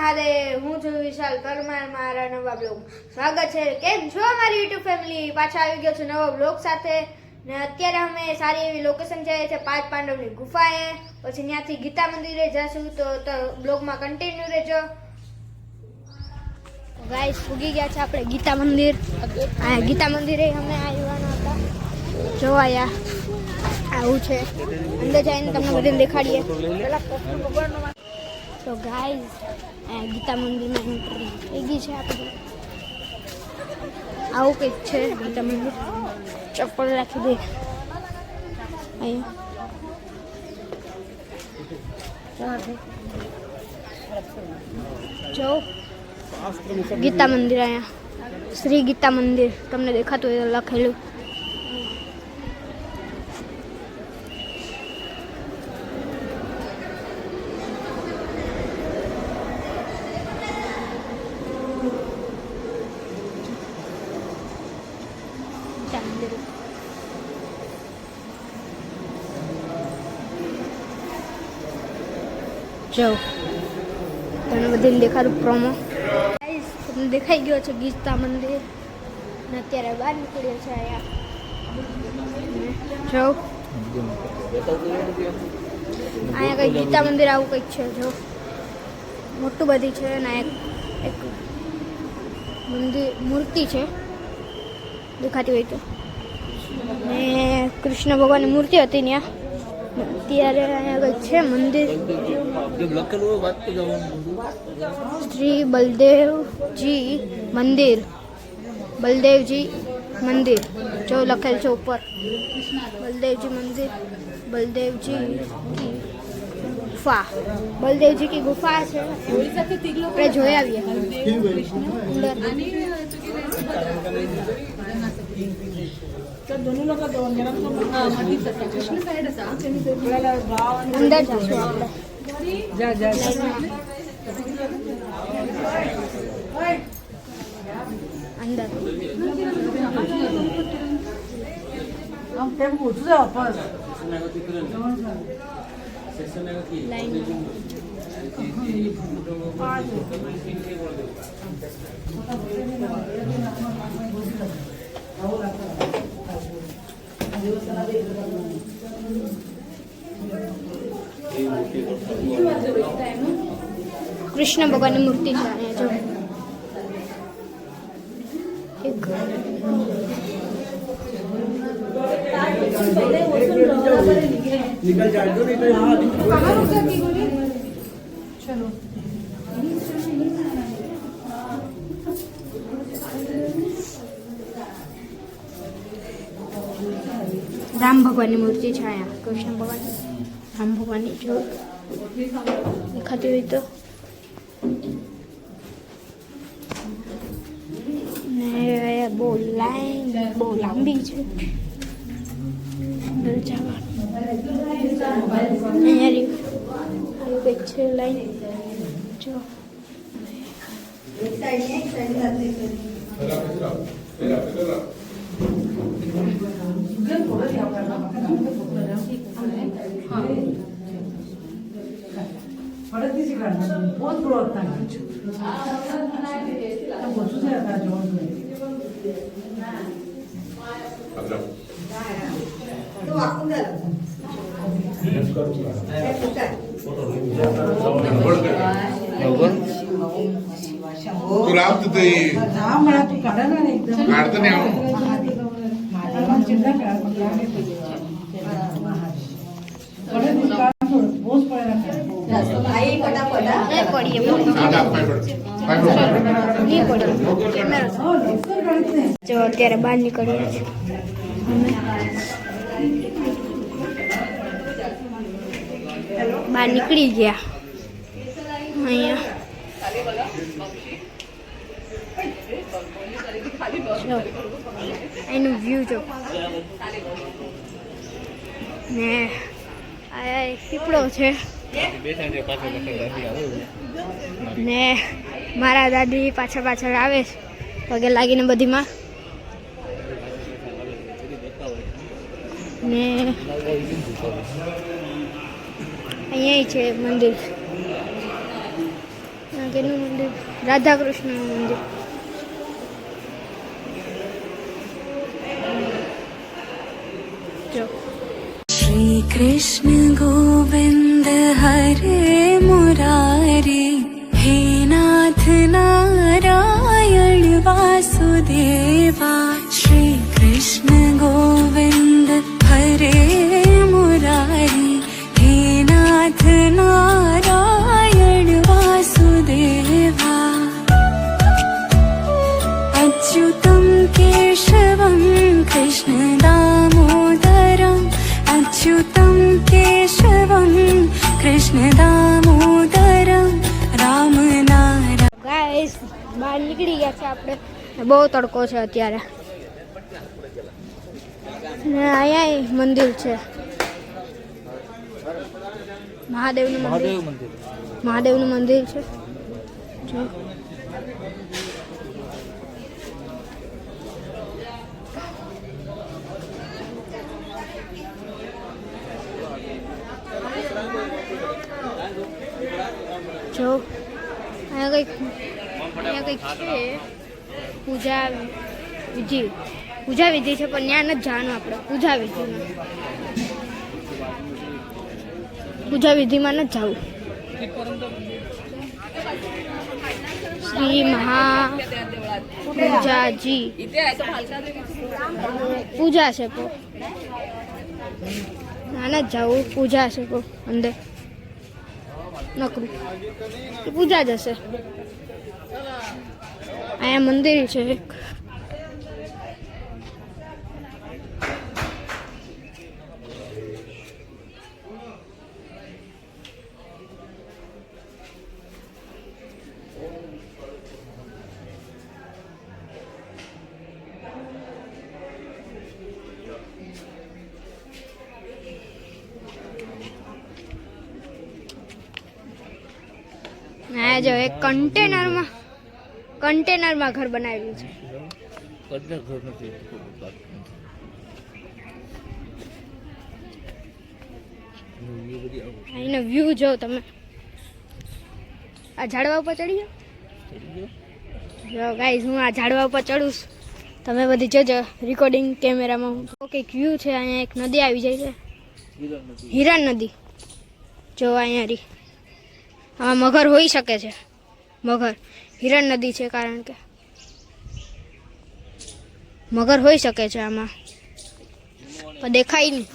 મહાદેવ, હું છું વિશાલ પરમાર, મારા નવા બ્લોગ સ્વાગત છે। કેમ છો મારી યુટ્યુબ ફેમિલી? પાછા આવી ગયો છું નવા બ્લોગ સાથે ને અત્યારે અમે સારી એવી લોકેશન જઈએ છે પાંચ પાંડવની ગુફાએ, પછી ત્યાંથી ગીતા મંદિરે જશું, તો બ્લોગમાં કન્ટિન્યુ રહેજો। ગાઈસ ઉગી ગયા છે આપણે ગીતા મંદિર। આ ગીતા મંદિરે અમે આવવાના હતા, જોવાયા આવું છે, અંદર જઈને તમને બધાને દેખાડીએ। તો ગાઈસ આ ગીતા મંદિરમાં એન્ટ્રી થઈ ગઈ છે આપણે। આવું કંઈક છે ગીતા મંદિર। ચપ્પલ રાખી દે અહીંયા, જો ગીતા મંદિર, અહીંયા શ્રી ગીતા મંદિર તમને દેખાતું હોય લખેલું। જો તમને બધાને દેખાડું પ્રોમો। તમને દેખાઈ ગયો છે ગીતા મંદિર ને અત્યારે બહાર નીકળ્યો છે અહીંયા। જો અહીંયા કંઈક ગીતા મંદિર આવું કંઈક છે, જો મોટું બધી છે ને એક મંદિર મૂર્તિ છે દેખાતી હોય તો, ને કૃષ્ણ ભગવાનની મૂર્તિ હતી ત્યાં। અત્યારે અહીંયા કંઈક છે મંદિર, શ્રી બલદેવજી મંદિર, બલદેવજી મંદિર જો લખેલ છે ઉપર, બલદેવજી મંદિર, બલદેવજી કી ગુફા, બલદેવજી કી ગુફા છે, આપણે જોઈ આવીએ અંદર જશું આપણે। અંદર કૃષ્ણ ભગવાનની મૂર્તિ છે અહીંયા જો, એક निकल जाए तो नहीं तो यहाँ चलो राम भगवान की मूर्ति है यहाँ, कृष्ण भगवान राम भगवान जो दिखाती हुई तो બહુ લાઈન બહુ લાંબી છે અહીંયા કંઈક છે લાઈન જો बहुत बड़ा होता है तू राहत ते मला तू काढा ना एकदम काढता नाही आहो माझा चिंता करा बहुत पड़ेगा आई फटाफट नहीं पड़ी सादा पाय पड नहीं पड़ी कैमरा जो અત્યારે બહાર નીકળ્યા છે બહાર નીકળી ગયા અહીંયા એનું વ્યૂ જો ને આ પીપળો છે ને મારા દાદી પાછળ પાછળ આવે છે પગે લાગીને બધીમાં ને અહીંયા છે મંદિર, કેનું મંદિર? રાધા કૃષ્ણનું મંદિર. જો श्री कृष्ण गोविंद हरे मुरारी हे नाथ नारायण वासुदेवा श्री कृष्ण गोविंद हरे मुरारी हे नाथ नारायण वासुदेवा अच्युतं केशवं कृष्ण दामोदरम् अच्युतं केशवं कृष्ण दामोदरं रामनारायण. ગાઈસ બહાર નીકળી ગયા છે આપણે. બહુ તડકો છે અત્યારે. ને અહીંયા મંદિર છે, મહાદેવનું મંદિર. મહાદેવનું મંદિર છે. જો જો અહીંયા કંઈક છે પૂજા વિધિ. પૂજા વિધિ છે પણ ત્યાં નથી જવાનું આપણે. પૂજા વિધિમાં નથી જવું. શ્રી મહા પૂજાજી પૂજા છે પો ના નથી જવું. પૂજા છે પો અંદર નકરું પૂજા જ હશે. અહીંયા મંદિર છે એક. આ જો એક કન્ટેનરમાં ઘર બનાવ્યું છે. અહીંનો વ્યૂ જો તમે. આ ઝાડવા ઉપર ચડી જાઓ. ગાઈઝ હું આ ઝાડવા ઉપર ચડું છું. તમે બધી જોજો રેકોર્ડિંગ કેમેરામાં. કંઈક વ્યૂ છે. અહીંયા એક નદી આવી જાય છે, હિરણ નદી. જો અહીંયા રી આમાં મગર હોઈ શકે છે. મગર હિરણ નદી છે કારણ કે મગર હોઈ શકે છે આમાં, પણ દેખાય નહીં.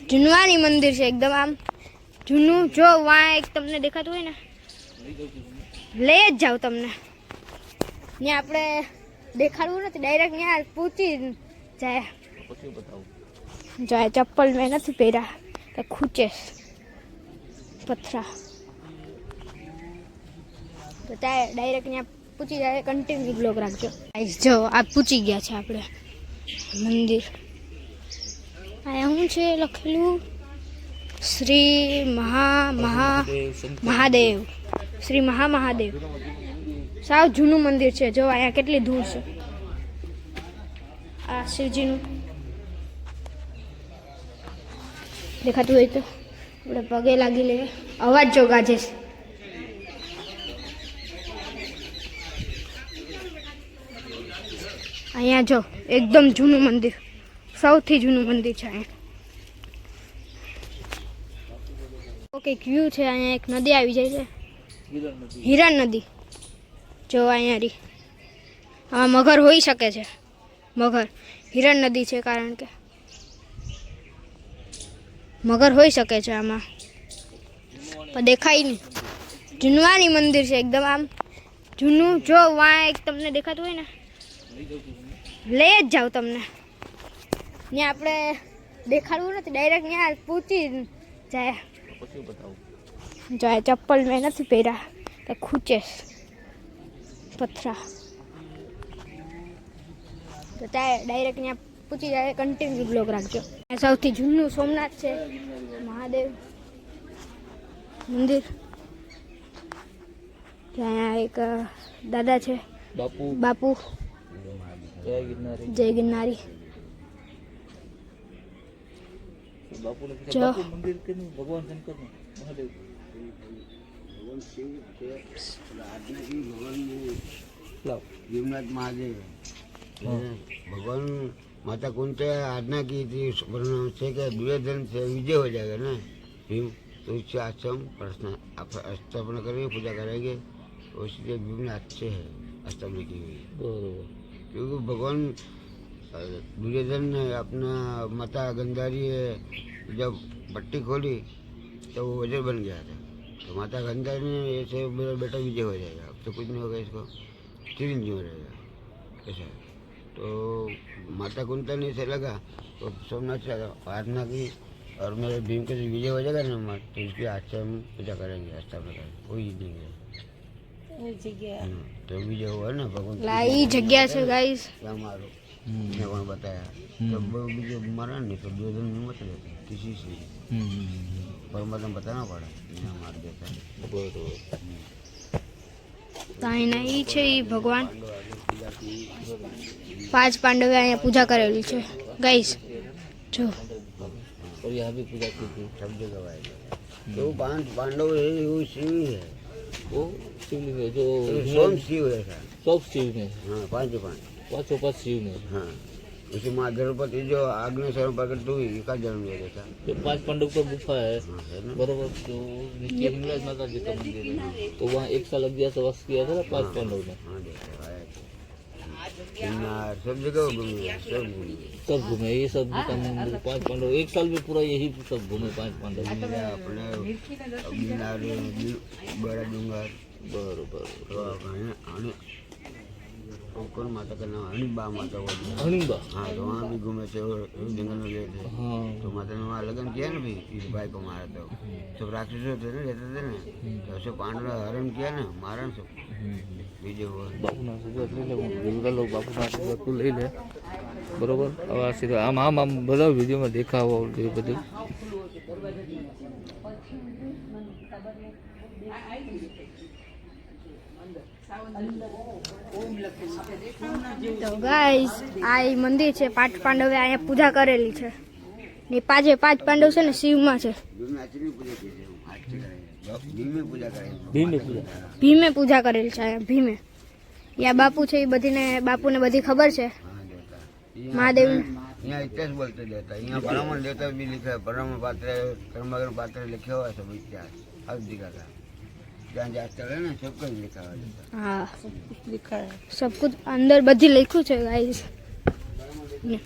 જૂનવાણી મંદિર છે એકદમ આમ જૂનું. જો વાં એક તમને દેખાતું હોય ને લઈ જ જાઓ તમને. ત્યાં આપણે દેખાડવું નથી, ડાયરેક્ટ ત્યાં પૂછી જાય. જાય ચપ્પલ મેં નથી પહેર્યા કે ખૂચે પથરા, તો ત્યાં ડાયરેક્ટ ત્યાં પૂછી જાય. કન્ટિન્યુ બ્લોગ રાખજો. જો આ પૂછી ગયા છે આપણે મંદિર. અહીંયા શું છે લખેલું? શ્રી મહાદેવ. શ્રી મહાદેવ. સાવ જૂનું મંદિર છે. જો અહીંયા કેટલી ધૂળ છે. આ શિવજીનું દેખાતું હોય તો આપણે પગે લાગી લઈએ. અવાજ જો ગાજે છે. અહીંયા જો એકદમ જૂનું મંદિર, સૌથી જૂનું મંદિર છે અહીંયા. કંઈક વ્યૂ છે. અહીંયા એક નદી આવી જાય છે, હિરણ નદી. જો અહીંયા રી આમાં મગર હોઈ શકે છે. મગર હિરણ નદી છે કારણ કે મગર હોઈ શકે છે આમાં, પણ દેખાય નહીં. જૂનવાણી મંદિર છે એકદમ આમ જૂનું. જો વાં એક તમને દેખાતું હોય ને લઈ જ જાઓ તમને. ત્યાં આપણે દેખાડવું નથી, ડાયરેક્ટ ત્યાં પૂછી જાય. જાય ચપ્પલ મેં નથી પહેર્યા કે ખૂચે પથરા, તો ત્યાં ડાયરેક્ટ ત્યાં પૂછી જાય. કન્ટિન્યુ બ્લોગ રાખજો. સૌથી જૂનું સોમનાથ છે મહાદેવ મંદિર. ત્યાં એક દાદા છે બાપુ. જય ગિરનારી. જો भगवान शिव से आराधना की भगवान भीमनाथ महादेव भगवान माता कुंती आराधना की थी वर्णन से कि दुर्योधन से विजय हो जाएगा ना भीम, तो इससे आश्रम स्थापना करेंगे, पूजा करेंगे। और इसलिए भीम ने अच्छे है स्थापना की हुई, क्योंकि भगवान दुर्योधन ने अपना माता गंधारी जब भट्टी खोली तो वो वजर बन गया था। तो माता गंधारी ने ऐसे मेरा बेटा विजय हो जाएगा, अब तो कुछ नहीं होगा, इसको चिरंजीव हो रहेगा ऐसा। तो माता कुंती ने ऐसे लगा तो सोमनाथ से प्रार्थना की और मेरे भीम के विजय हो जाएगा ना माँ, तो इसकी आश्रम पूजा करेंगे, स्थापना करेंगे, कोई नहीं है तो विजय हुआ ना भगवान लाई जगह से गाइस क्या मारो ने कौन बताया जब विजय मारा नहीं तो दुर्योधन में मत लेते किसी से परमात्मा बताना पड़ा यहाँ मार देता है। તો અહીંના ઈ છે ઈ ભગવાન 5 પાંડવે અહીંયા પૂજા કરેલી છે ગાઈસ જો और यहाँ भी पूजा की थी। सब जगह आएगा तो पांडव है वो शिव ही है, वो शिवलिंग है जो सोम शिव है सर। सब शिव में, हाँ पांच पाँचों पाँच शिव में। हाँ उसी माँ द्रौपदी जो आग्नेय स्वयं प्रकट हुई का जन्म ले था। जो 5 पांडव का गुफा है हाँ, है ना? बराबर, जो नीचे हिंगलाज माता जी का मंदिर है, तो वहाँ 1 साल अज्ञातवास किया था ना 5 पांडव ने। हाँ देखो आया था। गिरनार सब जगह घूमे, सब घूमे। सब घूमे ये सब का मंदिर 5 पांडव 1 साल में पूरा यही सब घूमे 5 पांडव। अपने गिरनार बड़ा डूंगर बरोबर कौन माता का नाम हणिबा माता बोलते हैं। हणिबा, हाँ तो वहाँ भी घूमे थे और जंगल में गए थे। हाँ तो माता ने वहाँ लगन किया ना भाई, इस भाई को मारा था। सब राक्षसों थे ना, रहते थे ना, तो ऐसे पांडव हरण किया ना, मारा ना सब विजय हुआ। બાપુના આશીર્વાદ લઈ લે, બધા લોકો બાપુના આશીર્વાદ તું લઈ લે બરોબર। હવે આશીર્વાદ આમ આમ આમ બધા વિડીયોમાં દેખાવો એ બધું તો ગાઈસ આ ઈ મંદિર છે 5 પાંડવે અહીંયા પૂજા કરેલી છે ને 5 પાંડવ છે ને શિવમાં છે भीम आचरी पूजा की थी, आचरी करेंगे, भीम में पूजा करेंगे। ભીમે પૂજા ભીમે પૂજા કરેલી છે અહીંયા ભીમે યા બાપુ છે એ બધીને બાપુને બધી ખબર છે हाँ देता महादेव यहाँ इतिहास बोलते देता है, यहाँ ब्राह्मण देवता भी लिखा है, ब्राह्मण पात्र कर्मगर पात्र लिखे हुआ है सब इतिहास हर दिखा था। जहाँ जाता है ना सब कुछ लिखा हुआ है। હા सब कुछ અંદર બધી લખ્યું છે ગાઈસ ને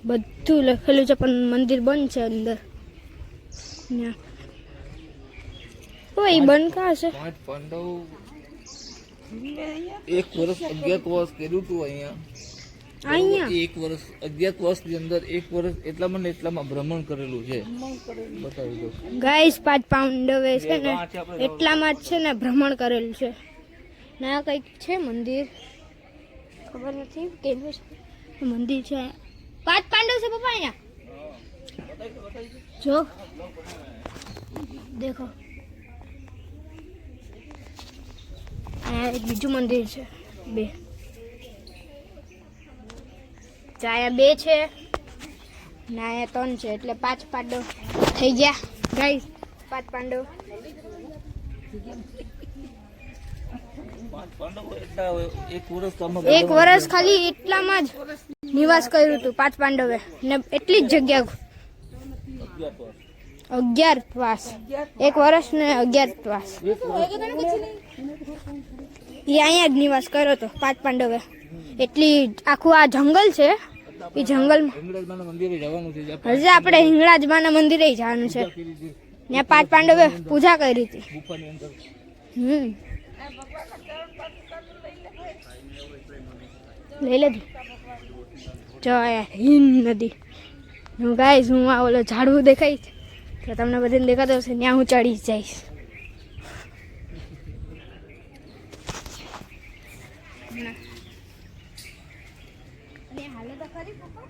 બધું લખેલું છે પણ મંદિર બંધ છે અંદર ને ઓય બંધ કા છે 5 પાંડવ 1 વર્ષ અજ્ઞાતવાસ કર્યું હતું અહીંયા અહીંયા 1 વર્ષ અજ્ઞાતવાસની અંદર 1 વર્ષ એટલામાં ને એટલામાં ભ્રમણ કરેલું છે બતાવી દો ગાઈસ 5 પાંડવે છે ને એટલામાં જ છે ને ભ્રમણ કરેલું છે ને આ કંઈક છે મંદિર ખબર નથી કેવું છે મંદિર છે 5 પાંડવ છે પપ્પા અહીંયા જો દેખો અહીંયા એક બીજું મંદિર છે 2 અહીંયા 2 છે ને અહીંયા 3 છે એટલે 5 પાંડવ થઈ ગયા ગાઈસ 5 પાંડવ એટલા 1 વર્ષ આમાં 1 વર્ષ ખાલી એટલામાં જ નિવાસ કર્યું હતું 5 પાંડવે ને એટલી જ જગ્યા 11 વાસ 1 વર્ષ ને 11 વાસ એ અહીંયા જ નિવાસ કર્યો હતો 5 પાંડવે એટલી આખું આ જંગલ છે એ જંગલમાં હિંગળાજમાના મંદિરે જવાનું છે હજી આપણે હિંગળાજમાના મંદિરે જવાનું છે ત્યાં 5 પાંડવે પૂજા કરી હતી ગુફાની અંદર લઈ લેજો જો હિંદ નદી હું ગાઈશ હું આ ઓલો ઝાડવું દેખાઈશ તો તમને બધાને દેખાતો હશે ત્યાં હું ચડી જઈશ હાલે તો ખરી પપ્પા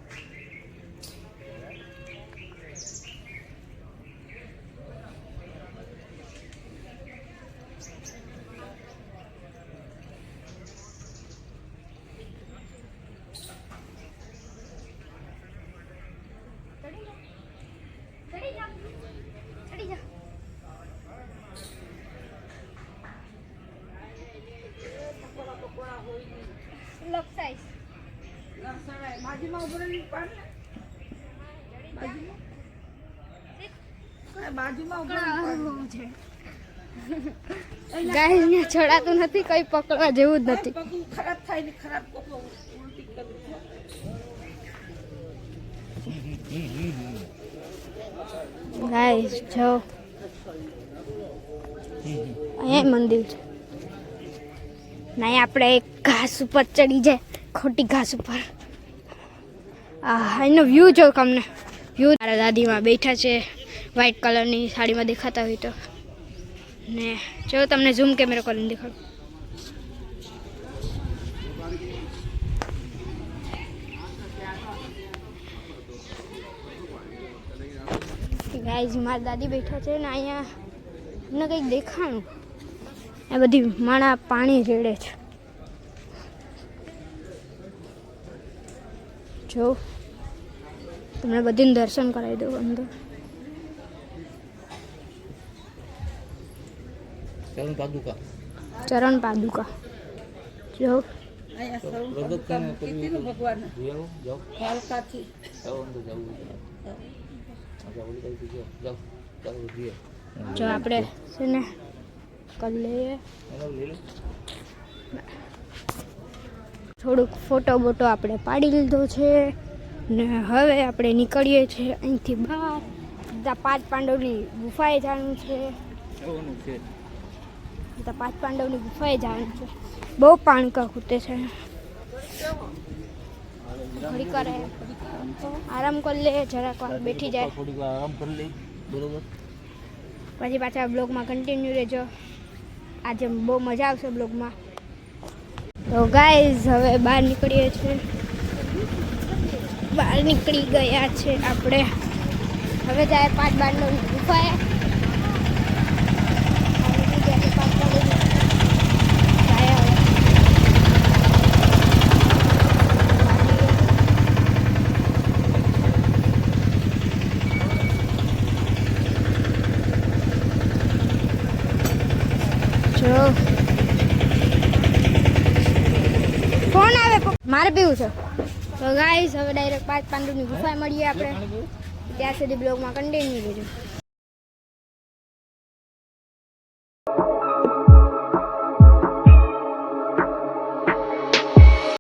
ચડી જા ગાય ને ચડાતું નથી, કઈ પકડવા જેવું જ નથી. ખરાબ થાય ને ખરાબ ગાઈસ જો અહીંયા મંદિર છે ના, આપણે એક ઘાસ ઉપર ચડી જાય, ખોટી ઘાસ ઉપર. એનો વ્યૂ જો તમને વ્યૂ. મારા દાદીમાં બેઠા છે વ્હાઈટ કલરની સાડીમાં દેખાતા હોય તો, ને જો તમને ઝૂમ કેમેરો કરીને દેખાડું. ગાઈઝ મારા દાદી બેઠા છે ને અહીંયા મને કંઈક દેખાણું, આ બધી માણા પાણી રેડે છે. જો તમને બધીને દર્શન કરાવી દઉં અંદર. ચરણ પાદુકા જો ભગવાન કાલકાથી જો આપણે છે ને કરી લઈએ થોડુંક ફોટો બોટો આપણે પાડી લીધો છે ને હવે આપણે નીકળીએ છીએ અહીંથી બહાર. ત્યાં 5 પાંડવની ગુફાએ જવાનું છે. ત્યાં 5 પાંડવની ગુફાએ જવાનું છે. બહુ પાણકા ખૂટે છે. ઘડી કરે આરામ કરી લે, જરાક વાર બેઠી જાય, થોડીક વાર આરામ કરી લઈ. બરોબર, પછી પાછા બ્લોગમાં કન્ટિન્યુ રહેજો. આજે બહુ મજા આવશે બ્લોગમાં. તો ગાઈઝ હવે બહાર નીકળીએ છીએ. બહાર નીકળી ગયા છે આપણે. હવે જાય 5 પાંડવની ગુફાએ. ફોન આવે, મારે પીવું છે. તો ગાઈસ હવે ડાયરેક્ટ 5 પાંડવની ગુફાએ મળીએ આપણે. ત્યાં સુધી બ્લોગમાં કન્ટિન્યુ રહેજો.